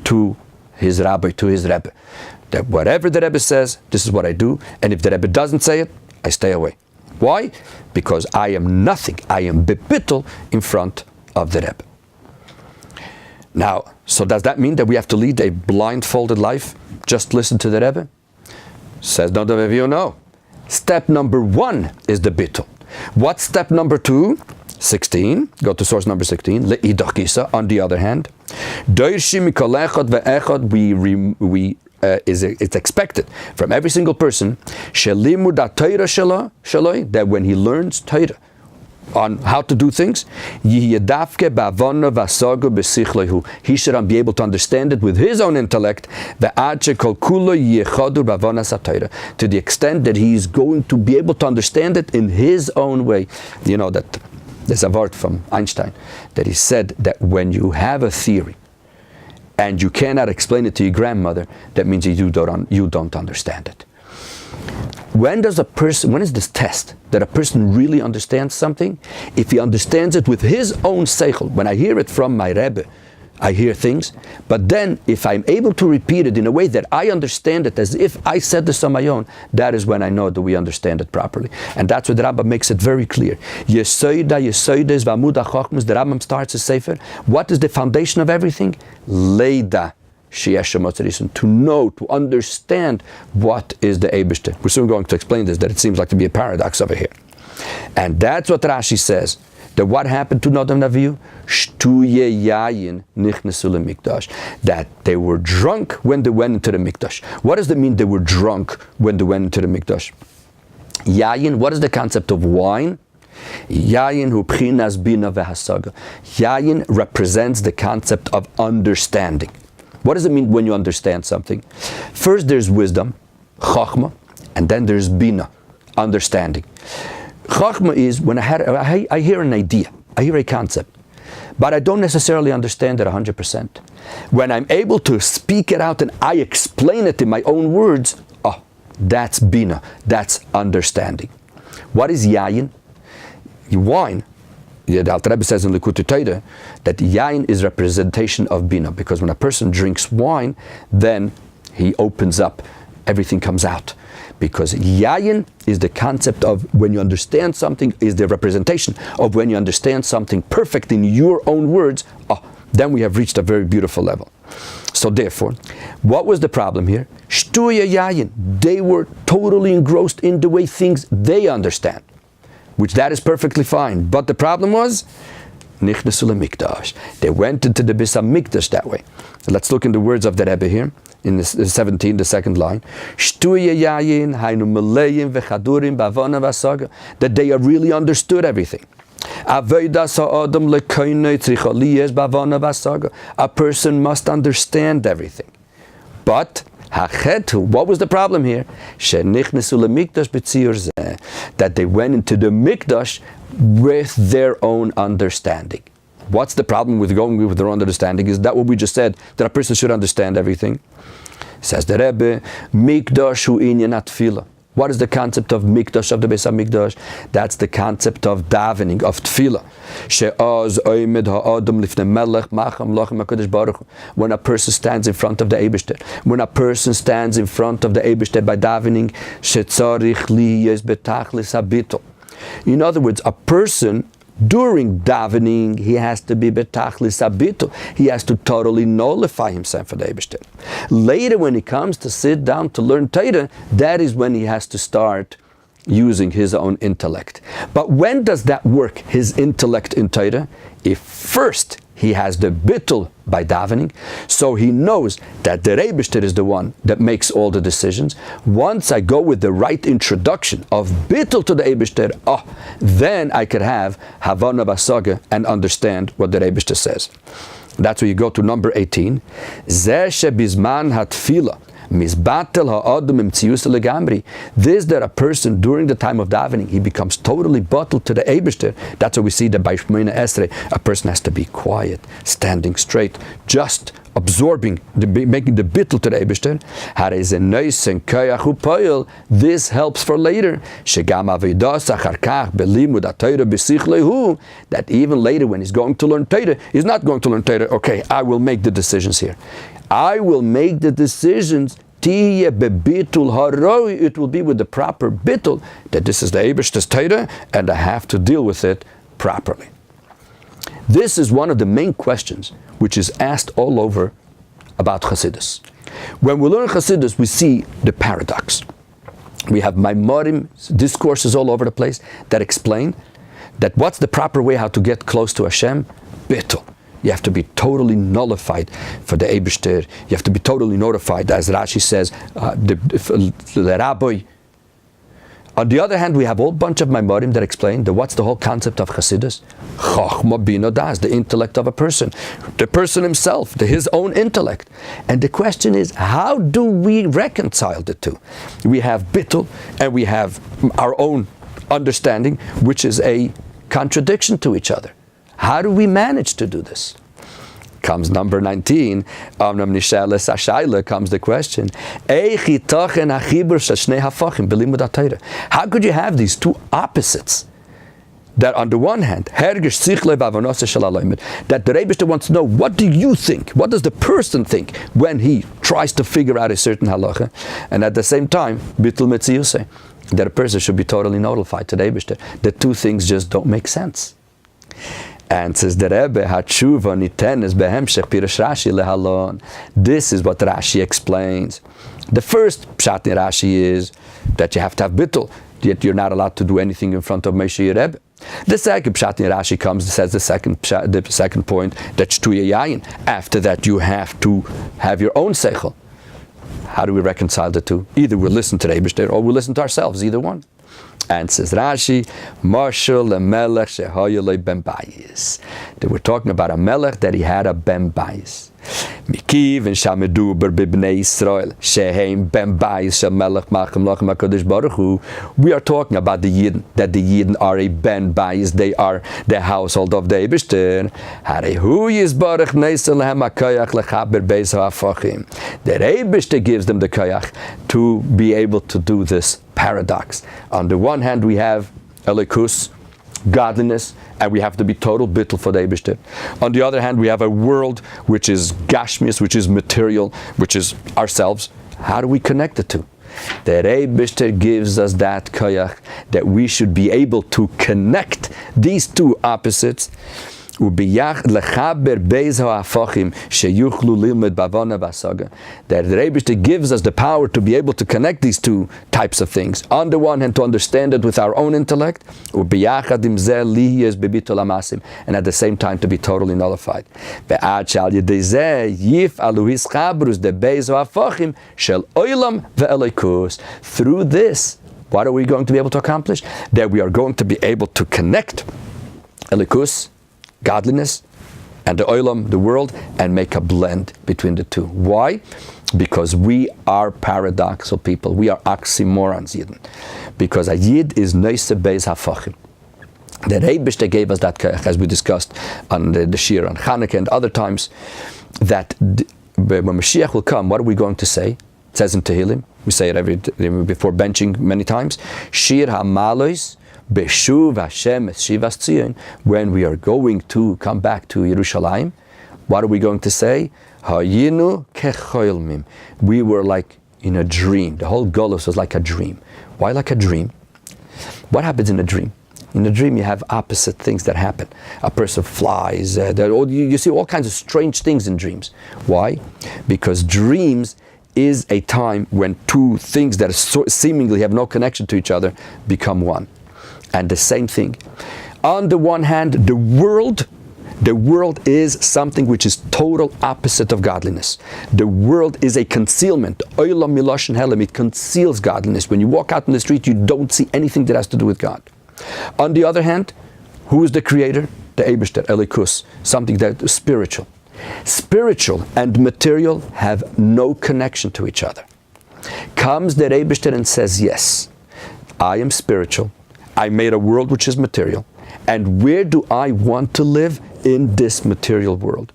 to his rabbi, to his Rebbe. That whatever the Rebbe says, this is what I do, and if the Rebbe doesn't say it, I stay away. Why? Because I am nothing. I am bitul in front of the Rebbe. Now, so does that mean that we have to lead a blindfolded life? Just listen to the Rebbe? Says Nodov and Avihu, no. Step number one is the bitul. What's step number 2? 16. Go to source number 16. Le'idach gisa. On the other hand, it's expected from every single person that when he learns Torah on how to do things, he should be able to understand it with his own intellect, to the extent that he is going to be able to understand it in his own way. You know that there's a word from Einstein that he said that when you have a theory and you cannot explain it to your grandmother, that means you don't understand it. When is this test that a person really understands something? If he understands it with his own seichel. When I hear it from my Rebbe, I hear things, but then if I'm able to repeat it in a way that I understand it as if I said this on my own, that is when I know that we understand it properly. And that's what the Rambam makes it very clear. Yesoida is v'amud ha'chochmas. The Rambam starts his sefer. What is the foundation of everything? Leida. To know, to understand what is the Eibishter. We're soon going to explain this, that it seems like to be a paradox over here. And that's what Rashi says, that what happened to Nodov and Avihu? Shtuye yayin nichnesu lemikdash. That they were drunk when they went into the mikdash. What does that mean, they were drunk when they went into the mikdash? Yayin, what is the concept of wine? Yayin hu pchinas bina vehasaga. Yayin represents the concept of understanding. What does it mean when you understand something? First there's wisdom, chachma, and then there's bina, understanding. Chachma is when I hear an idea, I hear a concept, but I don't necessarily understand it 100%. When I'm able to speak it out and I explain it in my own words, that's bina, that's understanding. What is yayin? Wine the Alter Rebbe says in Likutei Sichos that yain is representation of bina, because when a person drinks wine, then he opens up, everything comes out. Because yayin is the concept of when you understand something, is the representation of when you understand something perfect in your own words, then we have reached a very beautiful level. So therefore, what was the problem here? Shtuya yayin, they were totally engrossed in the way things they understand, which that is perfectly fine. But the problem was, nichnasu lemikdash. They went into the Bis HaMikdash that way. Let's look in the words of the Rebbe here, in the 17, the second line. Shtuya yayin, hainu meleim vechadurim bavana vasaga. That they have really understood everything. A person must understand everything. But what was the problem here? That they went into the mikdash with their own understanding. What's the problem with going with their own understanding? Is that what we just said, that a person should understand everything? Says the Rebbe, mikdash hu inyan atfila. What is the concept of mikdash, of the Beis HaMikdash? That's the concept of davening, of tefillah. When a person stands in front of the Eibishter, when a person stands in front of the Eibishter by davening, in other words, a person during davening, he has to be betachlis habitul. He has to totally nullify himself for the Eibishter. Later, when he comes to sit down to learn Torah, that is when he has to start using his own intellect. But when does that work, his intellect in Torah? If first he has the bittul by davening, so he knows that the Eibishter is the one that makes all the decisions. Once I go with the right introduction of bittul to the Eibishter, then I could have havana basaga and understand what the Eibishter says. That's where you go to number 18. Zeh shebizman hatfila. This that a person during the time of davening, he becomes totally botul to the Eibishter. That's why we see that by Shmini Esrei, a person has to be quiet, standing straight, just absorbing, making the bittul to the Eibishter. This helps for later. That even later when he's going to learn Torah, he's not going to learn Torah, okay, I will make the decisions here. I will make the decisions. It will be with the proper bittul, that this is the Eibishter's Torah and I have to deal with it properly. This is one of the main questions which is asked all over about Chassidus. When we learn Chassidus, we see the paradox. We have Maimorim, discourses all over the place that explain that what's the proper way how to get close to Hashem? Bittul. You have to be totally nullified for the Eibishter. You have to be totally notified, as Rashi says, the Rabbi. On the other hand, we have a whole bunch of Maimorim that explain that what's the whole concept of Chassidus? Chochma bina das, the intellect of a person. The person himself, his own intellect. And the question is, how do we reconcile the two? We have bittul and we have our own understanding, which is a contradiction to each other. How do we manage to do this? Comes number 19. Comes the question. How could you have these two opposites? That on the one hand, that the Rebbe wants to know, what do you think? What does the person think when he tries to figure out a certain halacha? And at the same time, bitul metziyusei, that a person should be totally nullified to the Rebbe. The two things just don't make sense. And says the Rebbe, Hatshuva nitenes behemshech pirush Rashi lehalon. This is what Rashi explains. The first pshat in Rashi is that you have to have bittul, yet you're not allowed to do anything in front of Moshe Rebbe. The second pshat in Rashi comes and says the second point, that shtuya yayin. After that, you have to have your own seichel. How do we reconcile the two? Either we listen to the Eibishter or we listen to ourselves, either one. And says Rashi, Marshal Melech Shehayalei Ben Bayis. They were talking about a Melech that he had a Ben Bayis. Mikiv and Shamedu Bibnei Israel Sheheim Ben Bayis Shel Melech Machem Lachem HaKadosh Baruch Hu. We are talking about the Yidden, that the Yidden are a Ben Bayis. They are the household of the Eibishter. Harehu Yisbarach Neisel Lehem HaKayach Lechaber Beis HaFachim. The Eibishter gives them the Kayach to be able to do this paradox. On the one hand, we have Elikus, godliness, and we have to be total bittul for the Eibishter. On the other hand, we have a world which is gashmius, which is material, which is ourselves. How do we connect the two? The Eibishter gives us that koyach that we should be able to connect these two opposites. That the Rebbe gives us the power to be able to connect these two types of things. On the one hand, to understand it with our own intellect, and at the same time to be totally nullified. Through this, what are we going to be able to accomplish? That we are going to be able to connect Elikus, godliness, and the olam, the world, and make a blend between the two. Why? Because we are paradoxal people. We are oxymorons, Yidden. Because a Yid is neise beis hafachim. The Rebbe gave us that, as we discussed on the Shir on Chanukah and other times, that when Mashiach will come, what are we going to say? It says in Tehillim, we say it before benching many times, Shir HaMalois, Beshuv Hashem es Shivas Tzion, when we are going to come back to Yerushalayim, what are we going to say? Hayinu kechoilmim. We were like in a dream. The whole Golus was like a dream. Why like a dream? What happens in a dream? In a dream you have opposite things that happen. A person flies, you see all kinds of strange things in dreams. Why? Because dreams is a time when two things that seemingly have no connection to each other become one. And the same thing. On the one hand, the world is something which is total opposite of godliness. The world is a concealment. Olam miloshen helam, it conceals godliness. When you walk out in the street, you don't see anything that has to do with God. On the other hand, who is the creator? The Eibishter, Elikus, something that is spiritual. Spiritual and material have no connection to each other. Comes the Eibishter and says, yes, I am spiritual. I made a world which is material. And where do I want to live? In this material world.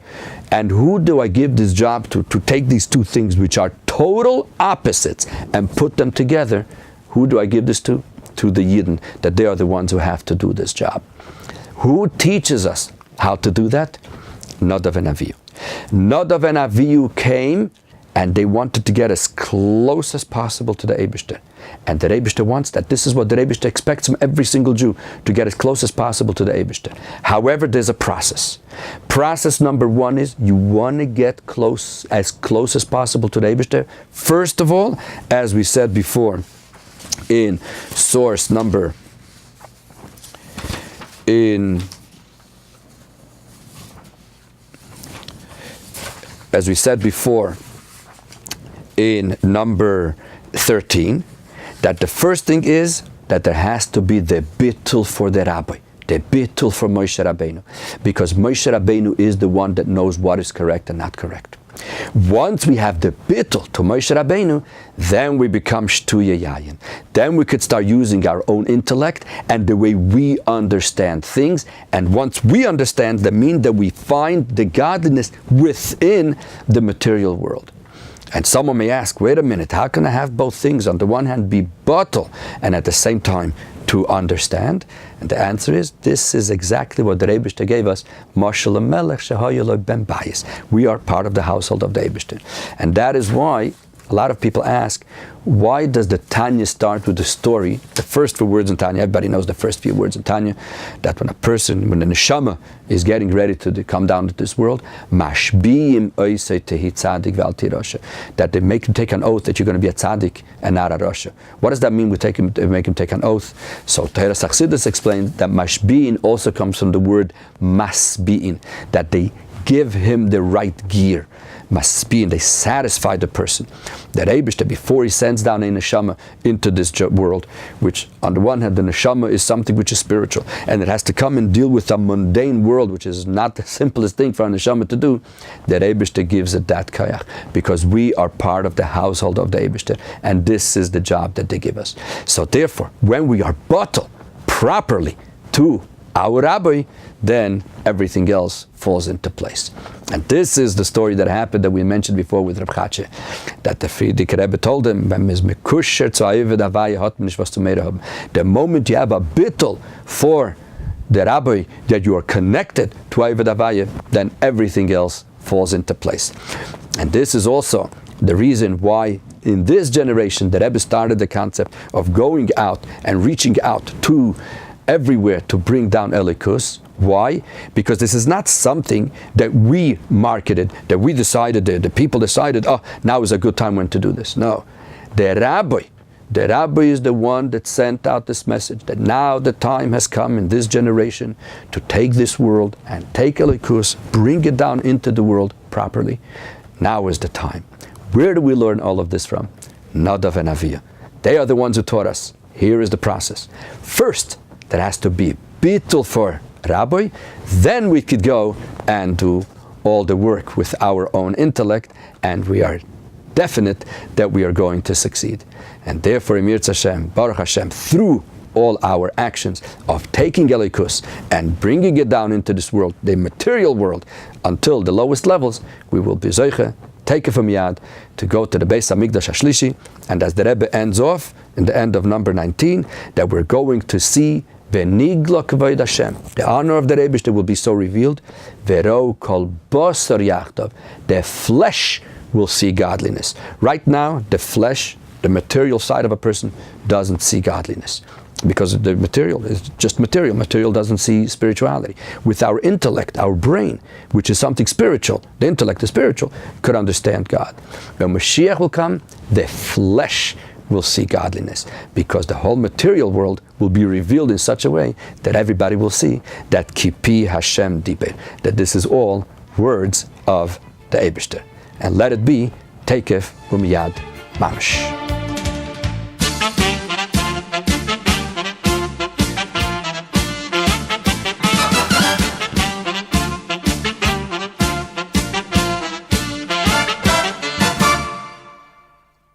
And who do I give this job to take these two things which are total opposites and put them together? Who do I give this to? To the Yidden, that they are the ones who have to do this job. Who teaches us how to do that? Nodov and Avihu. Nodov and Avihu came and they wanted to get as close as possible to the Eibishter. And the Eibishter wants that. This is what the Eibishter expects from every single Jew, to get as close as possible to the Eibishter. However, there's a process. Process number one is you want to get as close as possible to the Eibishter. First of all, as we said before, in source number, as we said before, in number 13, that the first thing is that there has to be the Botul for the Rabbi, the Botul for Moshe Rabeinu, because Moshe Rabeinu is the one that knows what is correct and not correct. Once we have the Botul to Moshe Rabeinu, then we become Shtuya Yayin. Then we could start using our own intellect and the way we understand things. And once we understand, that means that we find the godliness within the material world. And someone may ask, wait a minute, how can I have both things? On the one hand, be Botul, and at the same time to understand? And the answer is, this is exactly what the Eibishter gave us. We are part of the household of the Eibishter. And that is why a lot of people ask, why does the Tanya start with the story? The first few words in Tanya, everybody knows the first few words in Tanya, that when the neshama is getting ready to come down to this world, mashbiim oisei tehi tzadik v'al tirosha, that they make him take an oath that you're going to be a tzaddik and not a rasha. What does that mean? We make him take an oath. So Teres Chassidus explained that mashbiin also comes from the word masbiin, that they give him the right gear. Must be, and they satisfy the person. That Eibishter, before he sends down a neshama into this world, which on the one hand, the neshama is something which is spiritual, and it has to come and deal with a mundane world, which is not the simplest thing for a neshama to do, that Eibishter gives it that kayach, because we are part of the household of the Eibishter, and this is the job that they give us. So therefore, when we are Botul properly to our Rabbi, then everything else falls into place. And this is the story that happened that we mentioned before with Reb Chatzhe, that the Frierdiker Rebbe told him, the moment you have a Botul for the Rabbi, that you are connected to Avodah Havaya, then everything else falls into place. And this is also the reason why in this generation the Rebbe started the concept of going out and reaching out to everywhere to bring down Elikus. Why? Because this is not something that we marketed, that we decided, the people decided, oh, now is a good time when to do this. No. The Rabbi is the one that sent out this message that now the time has come in this generation to take this world and take Elikus, bring it down into the world properly. Now is the time. Where do we learn all of this from? Nodov and Avihu. They are the ones who taught us. Here is the process. First, there has to be Botul for Rabbi. Then we could go and do all the work with our own intellect, and we are definite that we are going to succeed. And therefore, Emir Hashem, Baruch Hashem, through all our actions of taking Elikus and bringing it down into this world, the material world, until the lowest levels, we will be Zoiche, take it from Yad, to go to the Beis HaMikdash HaShlishi, and as the Rebbe ends off, in the end of number 19, that we're going to see V'nigla kavod Hashem, the honor of the Rebbe will be so revealed, V'ro kol basar yachdav, the flesh will see godliness. Right now, the flesh, the material side of a person, doesn't see godliness. Because the material is just material. Material doesn't see spirituality. With our intellect, our brain, which is something spiritual, the intellect is spiritual, could understand God. When Mashiach will come, the flesh will see godliness. Because the whole material world will be revealed in such a way that everybody will see that Kipi Hashem Diber, that this is all words of the Eibishter. And let it be, Takef Umiyad Mamash.